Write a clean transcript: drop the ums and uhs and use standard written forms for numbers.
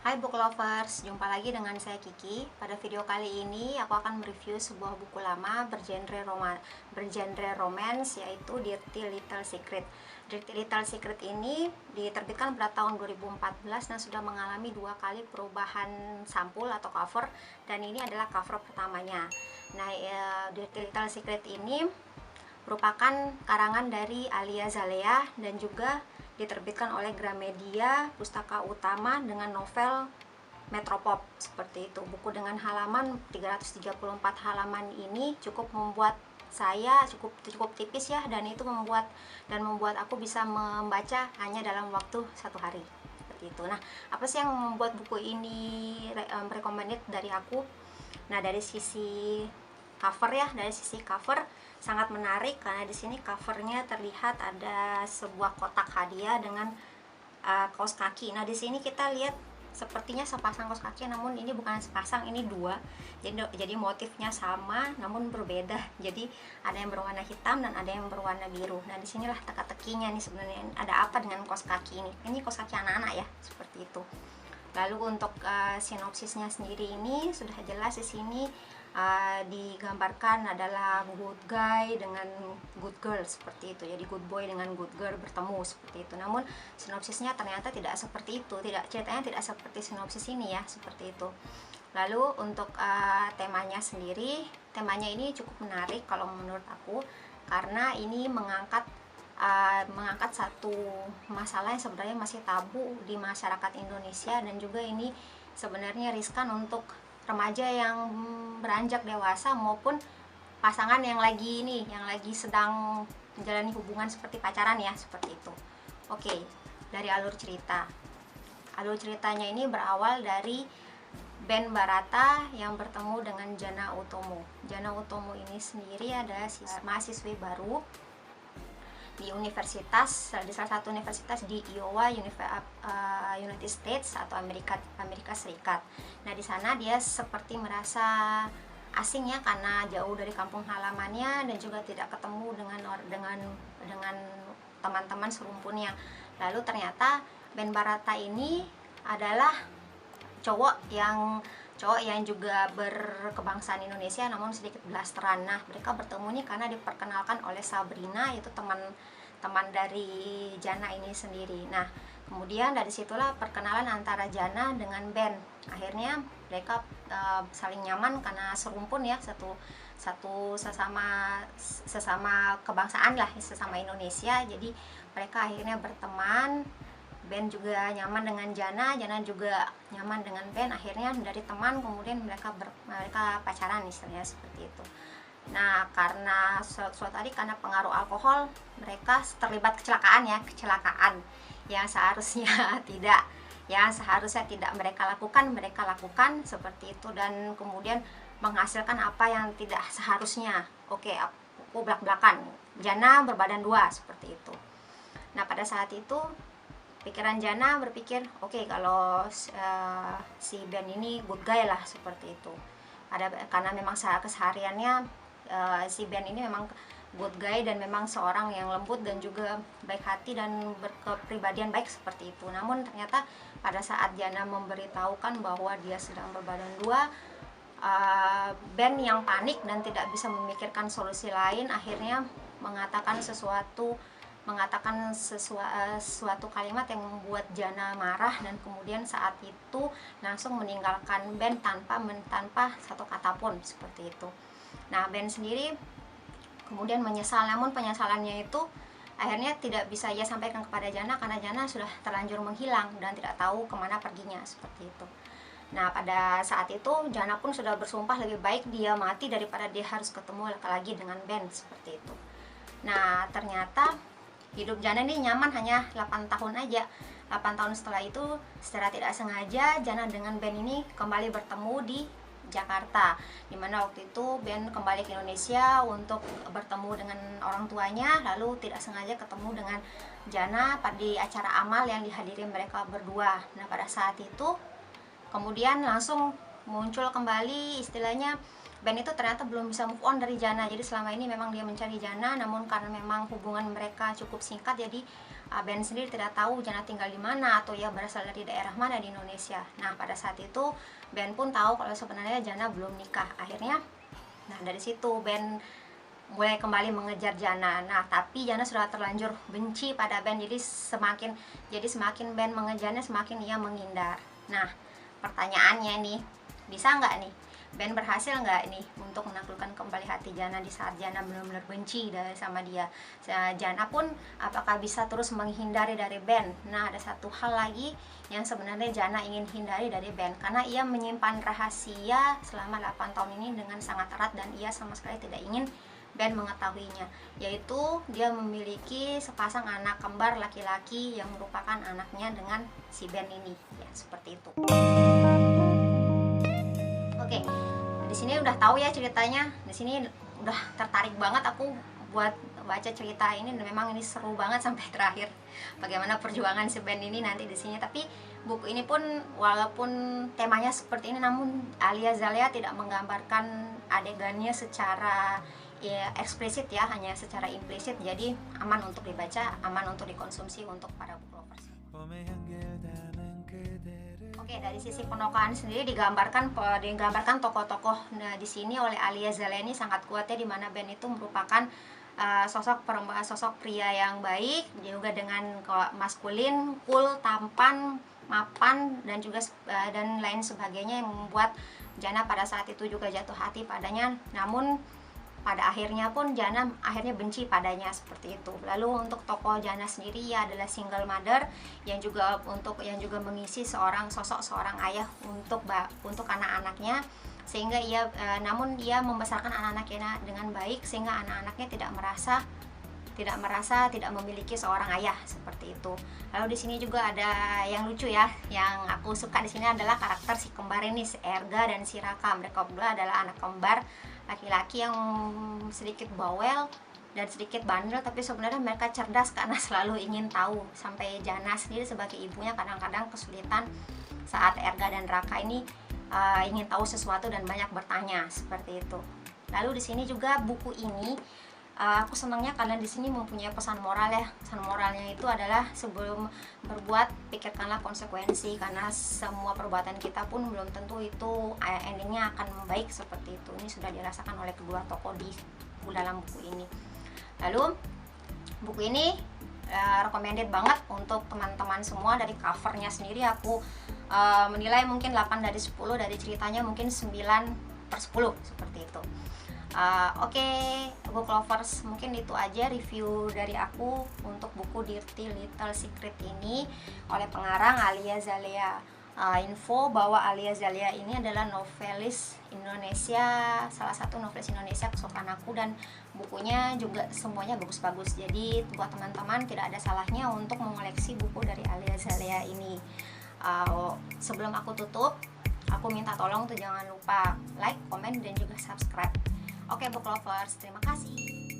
Hai book lovers, jumpa lagi dengan saya Kiki. Pada video kali ini aku akan mereview sebuah buku lama bergenre romance, yaitu Dirty Little Secret. Dirty Little Secret ini diterbitkan pada tahun 2014 dan sudah mengalami 2 kali perubahan sampul atau cover, dan ini adalah cover pertamanya. Nah, Dirty Little Secret ini merupakan karangan dari Alia Zalea dan juga diterbitkan oleh Gramedia Pustaka Utama dengan novel Metropop, seperti itu. Buku dengan halaman 334 halaman ini cukup membuat saya cukup tipis ya, dan itu membuat aku bisa membaca hanya dalam waktu 1 hari, seperti itu. Nah, apa sih yang membuat buku ini recommended dari aku? Nah, dari sisi cover sangat menarik, karena di sini covernya terlihat ada sebuah kotak hadiah dengan kaos kaki. Nah, di sini kita lihat sepertinya sepasang kaos kaki, namun ini bukan sepasang, ini 2. Jadi motifnya sama namun berbeda. Jadi ada yang berwarna hitam dan ada yang berwarna biru. Nah, disinilah teka-tekinya nih sebenarnya, ada apa dengan kaos kaki ini? Ini kaos kaki anak-anak ya, seperti itu. Lalu untuk sinopsisnya sendiri ini sudah jelas di sini. Digambarkan adalah good guy dengan good girl, seperti itu. Jadi good boy dengan good girl bertemu, seperti itu. Namun sinopsisnya ternyata tidak seperti itu, ceritanya tidak seperti sinopsis ini ya, seperti itu. Lalu untuk temanya sendiri, temanya ini cukup menarik kalau menurut aku, karena ini mengangkat satu masalah yang sebenarnya masih tabu di masyarakat Indonesia, dan juga ini sebenarnya riskan untuk remaja yang beranjak dewasa maupun pasangan yang lagi sedang menjalani hubungan seperti pacaran ya, seperti itu. Oke, dari alur ceritanya ini berawal dari Ben Barata yang bertemu dengan Jana Utomo. Jana Utomo ini sendiri adalah mahasiswi baru di salah satu universitas di Iowa, United States atau Amerika Serikat. Nah, di sana dia seperti merasa asing ya, karena jauh dari kampung halamannya dan juga tidak ketemu dengan teman-teman serumpunnya. Lalu ternyata Ben Barata ini adalah cowok yang juga berkebangsaan Indonesia namun sedikit blasteran. Nah, mereka bertemu nih karena diperkenalkan oleh Sabrina, yaitu teman dari Jana ini sendiri. Nah, kemudian dari situlah perkenalan antara Jana dengan Ben. Akhirnya mereka saling nyaman karena serumpun ya, sesama kebangsaan lah, sesama Indonesia. Jadi mereka akhirnya berteman. Ben juga nyaman dengan Jana juga nyaman dengan Ben. Akhirnya dari teman kemudian mereka pacaran, istilahnya seperti itu. Nah, karena suatu hari karena pengaruh alkohol mereka terlibat kecelakaan yang seharusnya tidak mereka lakukan seperti itu, dan kemudian menghasilkan apa yang tidak seharusnya. Oke, aku belak-belakan, Jana berbadan 2, seperti itu. Nah, pada saat itu pikiran Jana berpikir, oke, kalau si Ben ini good guy lah, seperti itu. Karena memang kesehariannya si Ben ini memang good guy dan memang seorang yang lembut dan juga baik hati dan berkepribadian baik, seperti itu. Namun ternyata pada saat Jana memberitahukan bahwa dia sedang berbadan 2, Ben yang panik dan tidak bisa memikirkan solusi lain akhirnya mengatakan suatu kalimat yang membuat Jana marah, dan kemudian saat itu langsung meninggalkan Ben tanpa satu kata pun, seperti itu. Nah, Ben sendiri kemudian menyesal, namun penyesalannya itu akhirnya tidak bisa ia sampaikan kepada Jana karena Jana sudah terlanjur menghilang dan tidak tahu kemana perginya, seperti itu. Nah, pada saat itu Jana pun sudah bersumpah lebih baik dia mati daripada dia harus ketemu lagi dengan Ben, seperti itu. Nah, ternyata hidup Jana ini nyaman hanya 8 tahun aja. 8 tahun setelah itu, secara tidak sengaja Jana dengan Ben ini kembali bertemu di Jakarta, dimana waktu itu Ben kembali ke Indonesia untuk bertemu dengan orang tuanya, lalu tidak sengaja ketemu dengan Jana di acara amal yang dihadiri mereka berdua. Nah, pada saat itu kemudian langsung muncul kembali istilahnya Ben itu ternyata belum bisa move on dari Jana. Jadi selama ini memang dia mencari Jana, namun karena memang hubungan mereka cukup singkat, jadi Ben sendiri tidak tahu Jana tinggal di mana atau ia berasal dari daerah mana di Indonesia. Nah, pada saat itu Ben pun tahu kalau sebenarnya Jana belum nikah. Akhirnya, nah dari situ Ben mulai kembali mengejar Jana. Nah, tapi Jana sudah terlanjur benci pada Ben. Jadi semakin Ben mengejarnya, semakin ia menghindar. Nah, pertanyaannya nih, bisa nggak nih Ben berhasil nggak nih untuk menaklukkan kembali hati Jana di saat Jana benar-benar benci sama dia? Jana pun apakah bisa terus menghindari dari Ben? Nah, ada satu hal lagi yang sebenarnya Jana ingin hindari dari Ben, karena ia menyimpan rahasia selama 8 tahun ini dengan sangat erat dan ia sama sekali tidak ingin Ben mengetahuinya, yaitu dia memiliki sepasang anak kembar laki-laki yang merupakan anaknya dengan si Ben ini, ya seperti itu. Oke, di sini udah tahu ya ceritanya. Di sini udah tertarik banget aku buat baca cerita ini, dan memang ini seru banget sampai terakhir. Bagaimana perjuangan si Ben ini nanti di sini. Tapi buku ini pun walaupun temanya seperti ini, namun Alia Zalea tidak menggambarkan adegannya secara ya eksplisit ya, hanya secara implisit. Jadi aman untuk dibaca, aman untuk dikonsumsi untuk para book lovers. Oke, dari sisi penokohan sendiri digambarkan tokoh-tokoh di sini oleh Alia Zalea ini sangat kuat ya, di mana Ben itu merupakan sosok pria yang baik, juga dengan maskulin, cool, tampan, mapan, dan juga dan lain sebagainya, yang membuat Jana pada saat itu juga jatuh hati padanya. Namun pada akhirnya pun Jana akhirnya benci padanya, seperti itu. Lalu untuk tokoh Jana sendiri, ia adalah single mother yang juga mengisi seorang ayah untuk anak-anaknya, sehingga namun ia membesarkan anak-anaknya dengan baik, sehingga anak-anaknya tidak memiliki seorang ayah, seperti itu. Lalu di sini juga ada yang lucu ya, yang aku suka di sini adalah karakter si kembar ini, si Erga dan si Raka. Mereka berdua adalah anak kembar laki-laki yang sedikit bawel dan sedikit bandel, tapi sebenarnya mereka cerdas karena selalu ingin tahu. Sampai Jana sendiri sebagai ibunya kadang-kadang kesulitan saat Erga dan Raka ini ingin tahu sesuatu dan banyak bertanya, seperti itu. Lalu di sini juga buku ini aku senangnya karena di sini mempunyai pesan moral ya. Pesan moralnya itu adalah sebelum berbuat pikirkanlah konsekuensi, karena semua perbuatan kita pun belum tentu itu endingnya akan baik, seperti itu. Ini sudah dirasakan oleh kedua tokoh di dalam buku ini. Lalu buku ini recommended banget untuk teman-teman semua. Dari covernya sendiri aku menilai mungkin 8 dari 10, dari ceritanya mungkin 9/10, seperti itu. Oke, book lovers, mungkin itu aja review dari aku untuk buku Dirty Little Secret ini oleh pengarang Alia Zalea. Info bahwa Alia Zalea ini adalah novelis Indonesia, salah satu novelis Indonesia kesukaan aku, dan bukunya juga semuanya bagus-bagus. Jadi buat teman-teman tidak ada salahnya untuk mengoleksi buku dari Alia Zalea ini. Sebelum aku tutup, aku minta tolong tuh jangan lupa like, komen, dan juga subscribe. Oke, book lovers, terima kasih.